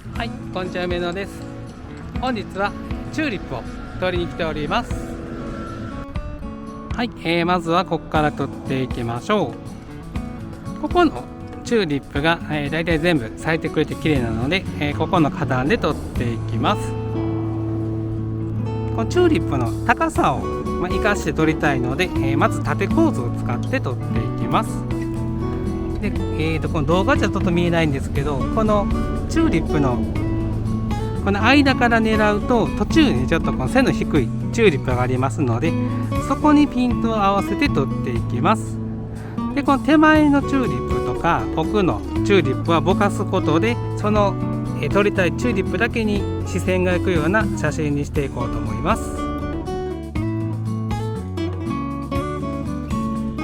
はい、こんにちは、梅野です。本日はチューリップを取りに来ております。はい、まずはここから取っていきましょう。ここのチューリップが、だいたい全部咲いてくれて綺麗なので、ここの花壇で取っていきます。このチューリップの高さを、生かして取りたいので、まず縦構図を使って取っていきます。で、この動画じゃちょっと見えないんですけど、このチューリップのこの間から狙うと途中にちょっとこの背の低いチューリップがありますので、そこにピントを合わせて取っていきます。で、この手前のチューリップとか奥のチューリップはぼかすことで、その撮りたいチューリップだけに視線がいくような写真にしていこうと思います。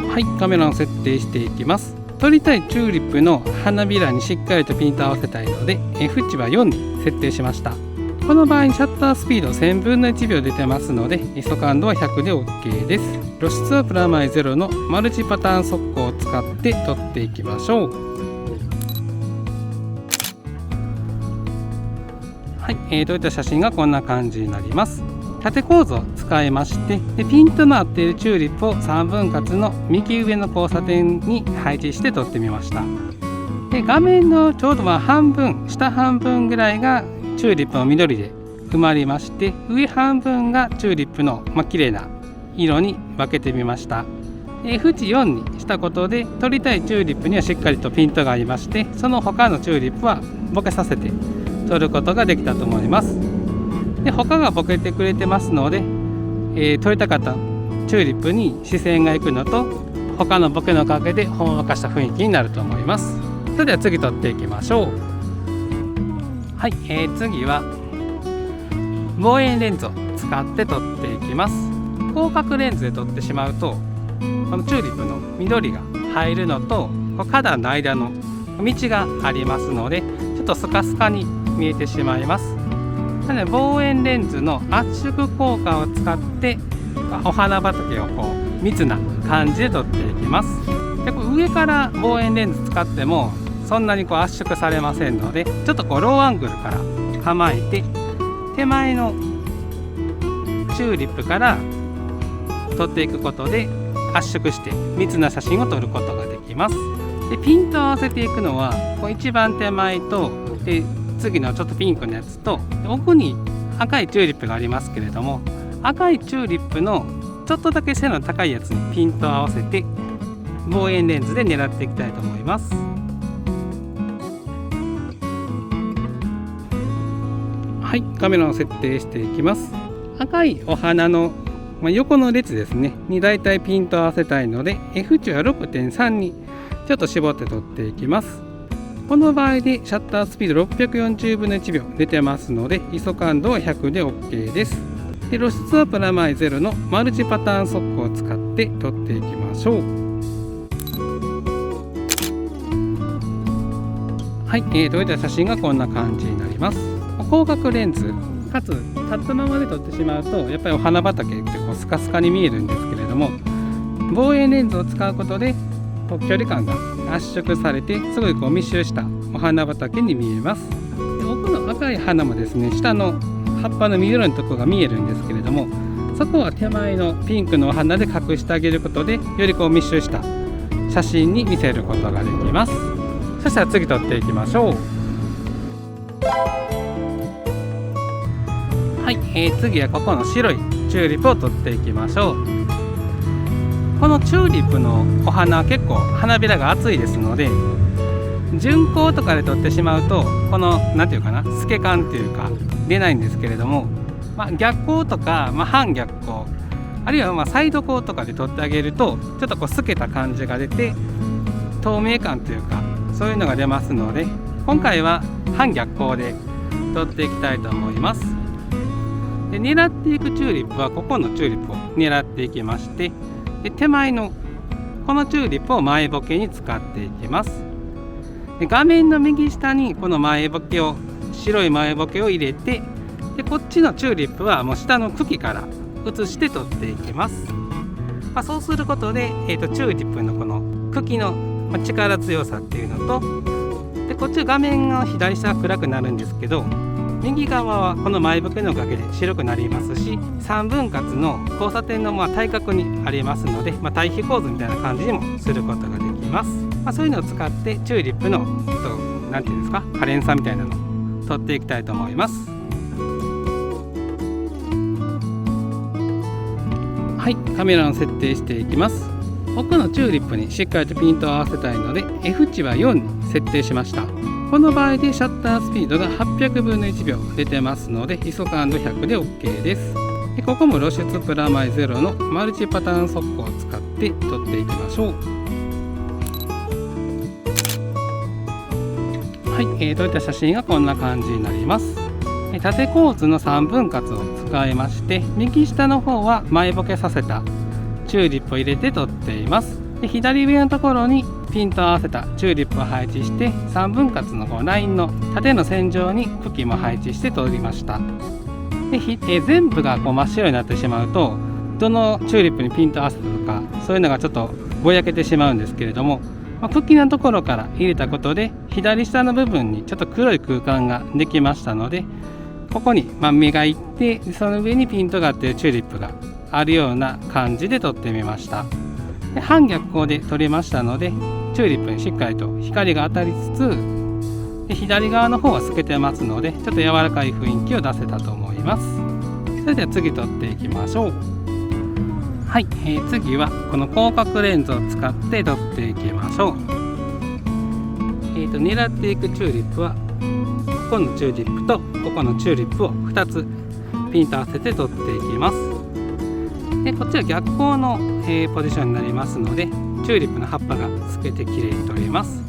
はい、カメラを設定していきます。撮りたいチューリップの花びらにしっかりとピントを合わせたいので、縁は4に設定しました。この場合シャッタースピード1000分の1秒出てますので、ISO感度は100で OK です。露出はプラマイゼロのマルチパターン速攻を使って撮っていきましょう。はい、撮れた写真がこんな感じになります。縦構図を使いまして、ピントの合っているチューリップを3分割の右上の交差点に配置して撮ってみました。で、画面のちょうど半分、下半分ぐらいがチューリップの緑で埋まりまして、上半分がチューリップの綺麗な色に分けてみました。縁4にしたことで、撮りたいチューリップにはしっかりとピントがありまして、その他のチューリップはボケさせて撮ることができたと思います。で、他がボケてくれてますので、撮りたかったチューリップに視線がいくのと、他のボケのおかげでほんわかした雰囲気になると思います。それでは次撮っていきましょう。はい、次は望遠レンズを使って撮っていきます。広角レンズで撮ってしまうと、このチューリップの緑が入るのと花壇の間の道がありますので、ちょっとスカスカに見えてしまいます。なので望遠レンズの圧縮効果を使ってお花畑を密な感じで撮っていきます。で、上から望遠レンズ使ってもそんなに圧縮されませんので、ちょっとローアングルから構えて手前のチューリップから撮っていくことで圧縮して密な写真を撮ることができます。で、ピントを合わせていくのは一番手前とで、次のちょっとピンクのやつと、奥に赤いチューリップがありますけれども、赤いチューリップのちょっとだけ背の高いやつにピントを合わせて望遠レンズで狙っていきたいと思います。はい、カメラを設定していきます。赤いお花の横の列ですねにだいたいピントを合わせたいので、 F 値は 6.3 にちょっと絞って撮っていきます。この場合でシャッタースピード640分の1秒出てますので、ISO感度は100で OK です。で、露出はプラマイゼロのマルチパターン速攻を使って撮っていきましょう。はい、撮れた写真がこんな感じになります。広角レンズかつ立ったままで撮ってしまうと、やっぱりお花畑ってスカスカに見えるんですけれども、望遠レンズを使うことで距離感が圧縮されて、すごい密集したお花畑に見えます。で、奥の赤い花もですね、下の葉っぱの緑のところが見えるんですけれども、そこは手前のピンクのお花で隠してあげることで、より密集した写真に見せることができます。そしたら次撮っていきましょう。はい、次はここの白いチューリップを撮っていきましょう。このチューリップのお花は結構花びらが厚いですので、順光とかで撮ってしまうとこのなんていうかな、透け感っていうか出ないんですけれども、逆光とか、半逆光、あるいはサイド光とかで撮ってあげると、ちょっと透けた感じが出て透明感というかそういうのが出ますので、今回は半逆光で撮っていきたいと思います。で、狙っていくチューリップはここのチューリップを狙っていきまして、で、手前のこのチューリップを前ボケに使っていきます。で、画面の右下にこの前ボケを、白い前ボケを入れて、で、こっちのチューリップはもう下の茎から移して取っていきます。そうすることで、チューリップのこの茎の力強さっていうのと、でこっち画面が左下が暗くなるんですけど、右側はこの前ボケのおかげで白くなりますし、3分割の交差点の対角にありますので、対比構図みたいな感じにもすることができます。そういうのを使ってチューリップのなんていうんですか、可憐さみたいなのを取っていきたいと思います。はい、カメラの設定していきます。奥のチューリップにしっかりとピントを合わせたいので F 値は4に設定しました。この場合でシャッタースピードが800分の1秒出てますので ISO 感度100で OK です。ここも露出プラマイゼロのマルチパターン速攻を使って撮っていきましょう。はい、撮れた写真がこんな感じになります。縦構図の3分割を使いまして、右下の方は前ボケさせたチューリップを入れて撮っています。左上のところにピントを合わせたチューリップを配置して、3分割のラインの縦の線上に茎も配置して撮りました。全部が真っ白になってしまうと、どのチューリップにピントを合わせたとか、そういうのがちょっとぼやけてしまうんですけれども、茎のところから入れたことで左下の部分にちょっと黒い空間ができましたので、ここに目がいって、その上にピントがあっているチューリップがあるような感じで撮ってみました。半逆光で撮れましたので、チューリップにしっかりと光が当たりつつ、左側の方は透けてますので、ちょっと柔らかい雰囲気を出せたと思います。それでは次撮っていきましょう。はい、次はこの広角レンズを使って撮っていきましょう。狙っていくチューリップはここのチューリップとここのチューリップを2つピント合わせて撮っていきます。でこっちは逆光の、ポジションになりますので、チューリップの葉っぱが透けてきれいに撮れます。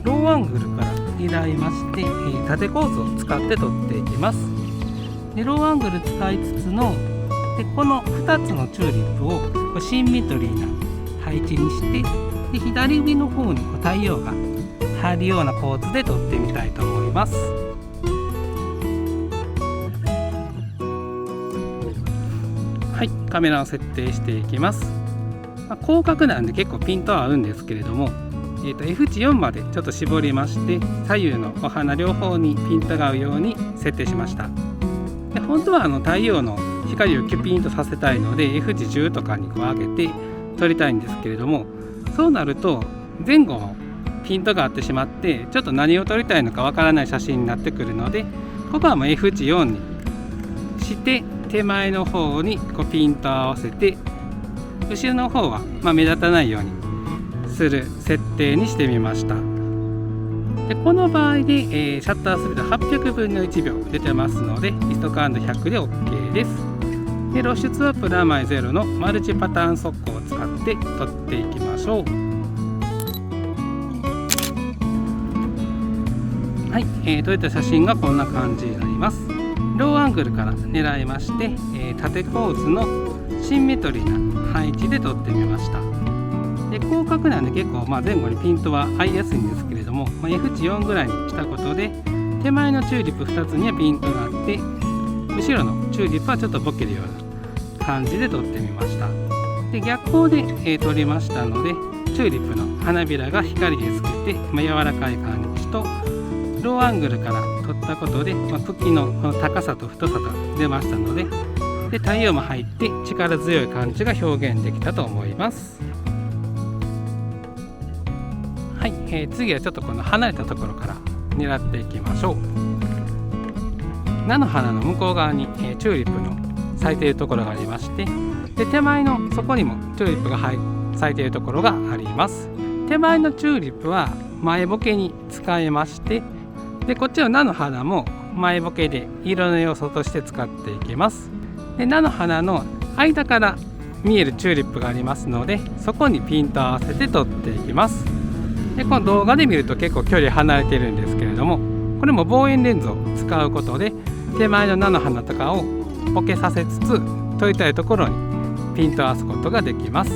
ローアングルから狙いまして、縦構図を使って撮っていきます。でローアングル使いつつのこの2つのチューリップをシンメトリーな配置にして、で左上の方に太陽が入るような構図で撮ってみたいと思います。はい、カメラを設定していきます。広角なんで結構ピントは合うんですけれども、F 値4までちょっと絞りまして、左右のお花両方にピントが合うように設定しました。で本当は太陽の光をキュピンとさせたいので F 値10とかに上げて撮りたいんですけれども、そうなると前後のピントが合ってしまって、ちょっと何を撮りたいのかわからない写真になってくるので、ここはもう F 値4にして手前の方にピントを合わせて、後ろの方は目立たないようにする設定にしてみました。でこの場合で、シャッタースピード800分の1秒出てますので ISO 感度100で OK です。で露出はプラマイゼロのマルチパターン速攻を使って撮っていきましょう。はい、撮れた写真がこんな感じになります。ローアングルから狙いまして、縦構図のシンメトリーな配置で撮ってみました。で広角なんで結構前後にピントは合いやすいんですけれども、F 値4ぐらいにしたことで手前のチューリップ2つにはピントがあって、後ろのチューリップはちょっとボケるような感じで撮ってみました。で逆光で、撮りましたので、チューリップの花びらが光で透けて、柔らかい感じと、ローアングルから撮ったことで、茎のこの高さと太さが出ましたので、太陽も入って力強い感じが表現できたと思います。はい、次はちょっとこの離れたところから狙っていきましょう。菜の花の向こう側に、チューリップの咲いているところがありまして、で手前のそこにもチューリップが咲いているところがあります。手前のチューリップは前ボケに使えまして、でこっちの菜の花も前ボケで色の要素として使っていきます。で菜の花の間から見えるチューリップがありますので、そこにピントを合わせて撮っていきます。でこの動画で見ると結構距離離れているんですけれども、これも望遠レンズを使うことで手前の菜の花とかをボケさせつつ、撮りたいところにピントを合わすことができます。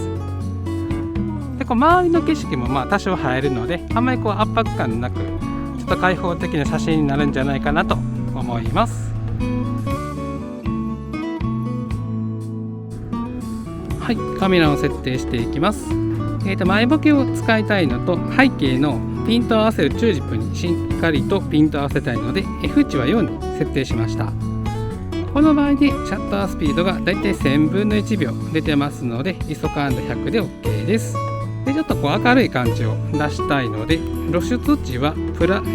で周りの景色も多少映えるので、あんまり圧迫感なくちょっと開放的な写真になるんじゃないかなと思います。はい、カメラを設定していきます。前ボケを使いたいのと背景のピントを合わせるチューリップにしっかりとピントを合わせたいので F 値は4に設定しました。この場合でシャッタースピードがだいたい1000分の1秒出てますので ISO 感度100で OK です。でちょっと明るい感じを出したいので露出値はプラス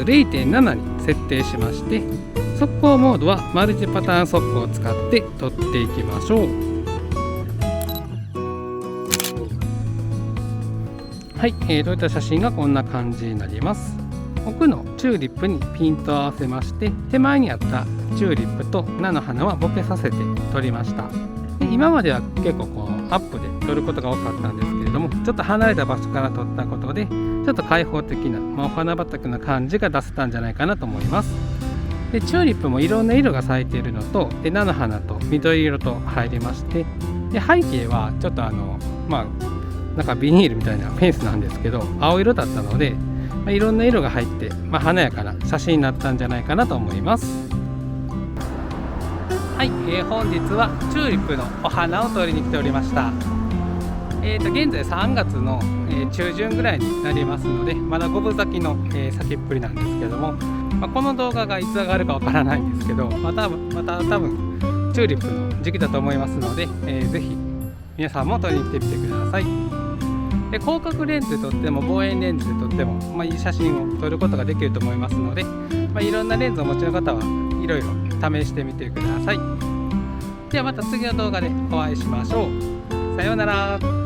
0.7 に設定しまして、速攻モードはマルチパターン速攻を使って撮っていきましょう。はい、撮れた写真がこんな感じになります。奥のチューリップにピントを合わせまして、手前にあったチューリップと菜の花はボケさせて撮りました。で今までは結構アップで撮ることが多かったんですけれども、ちょっと離れた場所から撮ったことでちょっと開放的な、お花畑の感じが出せたんじゃないかなと思います。でチューリップもいろんな色が咲いているのと、で菜の花と緑色と入りまして、で背景はちょっとなんかビニールみたいなフェンスなんですけど青色だったので、いろんな色が入って、華やかな写真になったんじゃないかなと思います。はい、本日はチューリップのお花を撮りに来ておりました。現在3月の、中旬ぐらいになりますので、まだ5分咲きの、咲きっぷりなんですけども、この動画がいつ上がるかわからないんですけど、また多分チューリップの時期だと思いますので、ぜひ皆さんも撮りに来てみてください。で広角レンズで撮っても望遠レンズで撮っても、いい写真を撮ることができると思いますので、いろんなレンズをお持ちの方はいろいろ試してみてください。ではまた次の動画でお会いしましょう。さようなら。